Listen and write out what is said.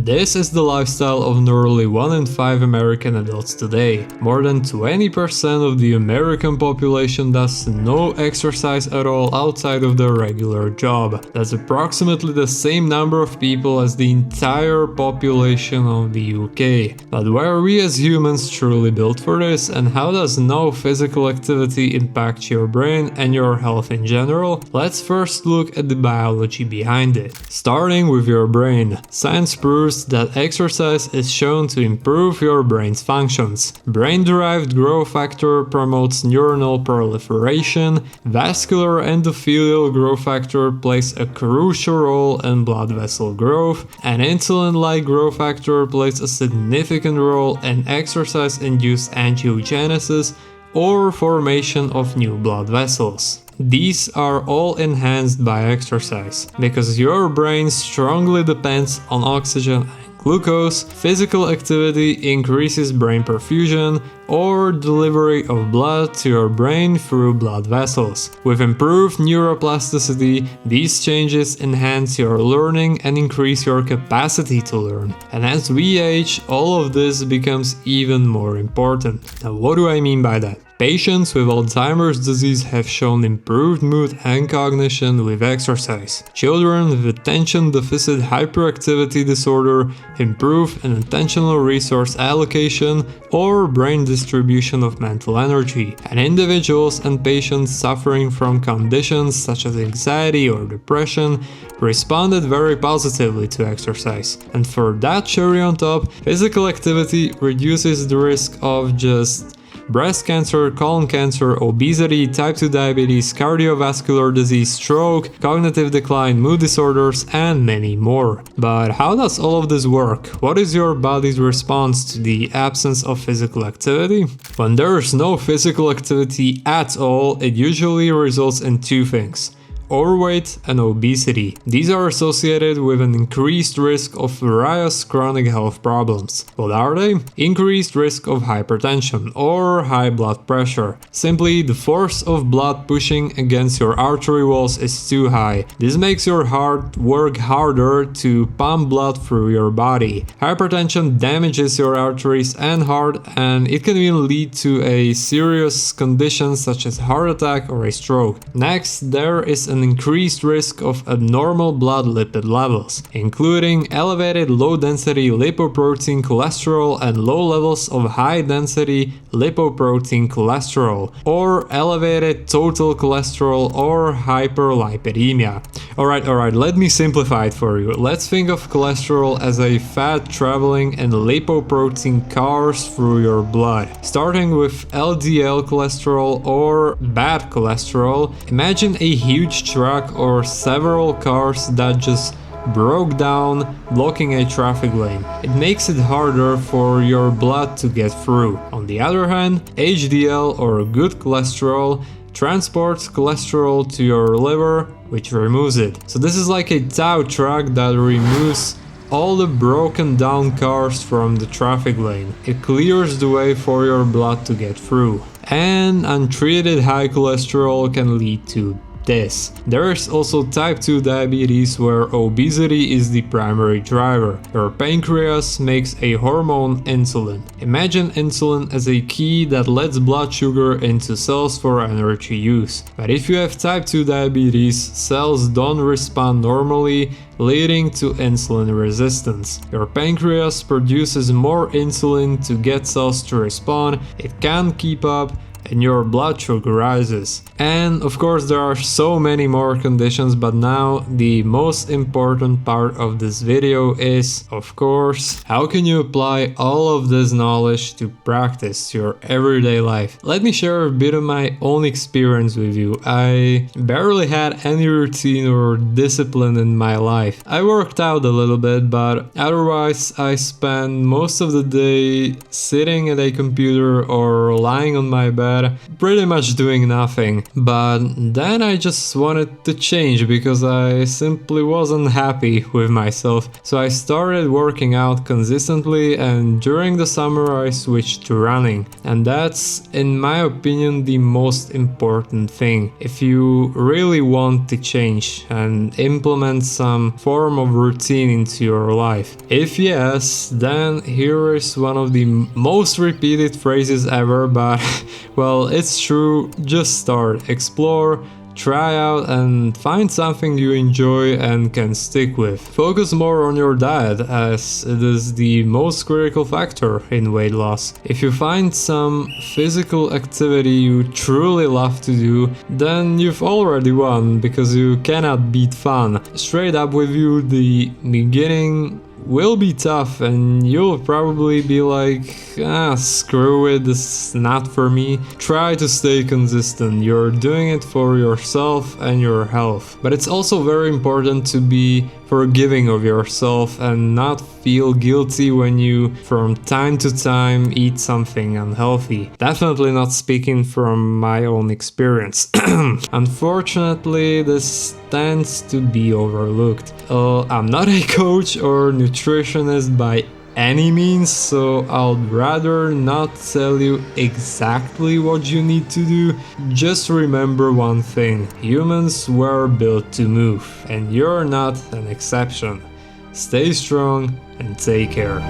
This is the lifestyle of nearly 1 in 5 American adults today. More than 20% of the American population does no exercise at all outside of their regular job. That's approximately the same number of people as the entire population of the UK. But were we as humans truly built for this, and how does no physical activity impact your brain and your health in general? Let's first look at the biology behind it. Starting with your brain. Science proves that exercise is shown to improve your brain's functions. Brain-derived growth factor promotes neuronal proliferation, vascular endothelial growth factor plays a crucial role in blood vessel growth, and insulin-like growth factor plays a significant role in exercise-induced angiogenesis or formation of new blood vessels. These are all enhanced by exercise, because your brain strongly depends on oxygen and glucose. Physical activity increases brain perfusion or delivery of blood to your brain through blood vessels. With improved neuroplasticity, these changes enhance your learning and increase your capacity to learn. And as we age, all of this becomes even more important. Now, what do I mean by that? Patients with Alzheimer's disease have shown improved mood and cognition with exercise. Children with attention deficit hyperactivity disorder improve in attentional resource allocation or brain distribution of mental energy. And individuals and patients suffering from conditions such as anxiety or depression responded very positively to exercise. And for that cherry on top, physical activity reduces the risk of just breast cancer, colon cancer, obesity, type 2 diabetes, cardiovascular disease, stroke, cognitive decline, mood disorders, and many more. But how does all of this work? What is your body's response to the absence of physical activity? When there is no physical activity at all, it usually results in two things: overweight and obesity. These are associated with an increased risk of various chronic health problems. What are they? Increased risk of hypertension or high blood pressure. Simply, the force of blood pushing against your artery walls is too high. This makes your heart work harder to pump blood through your body. Hypertension damages your arteries and heart, and it can even lead to a serious condition such as heart attack or a stroke. Next, there is an increased risk of abnormal blood lipid levels, including elevated low-density lipoprotein cholesterol and low levels of high-density lipoprotein cholesterol, or elevated total cholesterol or hyperlipidemia. Alright, let me simplify it for you. Let's think of cholesterol as a fat traveling in lipoprotein cars through your blood. Starting with LDL cholesterol or bad cholesterol, imagine a huge truck or several cars that just broke down, blocking a traffic lane. It makes it harder for your blood to get through. On the other hand, HDL or good cholesterol transports cholesterol to your liver, which removes it. So this is like a tow truck that removes all the broken down cars from the traffic lane. It clears the way for your blood to get through. And untreated high cholesterol can lead to this. There is also type 2 diabetes, where obesity is the primary driver. Your pancreas makes a hormone, insulin. Imagine insulin as a key that lets blood sugar into cells for energy use. But if you have type 2 diabetes, cells don't respond normally, leading to insulin resistance. Your pancreas produces more insulin to get cells to respond. It can't keep up, and your blood sugar rises. And of course there are so many more conditions, but now the most important part of this video is, of course, how can you apply all of this knowledge to practice your everyday life? Let me share a bit of my own experience with you. I barely had any routine or discipline in my life. I worked out a little bit, but otherwise I spent most of the day sitting at a computer or lying on my bed bed, pretty much doing nothing. But then I just wanted to change because I simply wasn't happy with myself. So I started working out consistently, and during the summer I switched to running. And that's, in my opinion, the most important thing. If you really want to change and implement some form of routine into your life. If yes, then here is one of the most repeated phrases ever, but well, it's true. Just start, explore, try out and find something you enjoy and can stick with. Focus more on your diet, as it is the most critical factor in weight loss. If you find some physical activity you truly love to do, then you've already won, because you cannot beat fun. Straight up with you, the beginning will be tough and you'll probably be like, screw it, this is not for me. Try to stay consistent, you're doing it for yourself and your health. But it's also very important to be forgiving of yourself and not feel guilty when you from time to time eat something unhealthy. Definitely not speaking from my own experience. Unfortunately, this tends to be overlooked. I'm not a coach or nutritionist by any means, so I'd rather not tell you exactly what you need to do. Just remember one thing: humans were built to move, and you're not an exception. Stay strong and take care.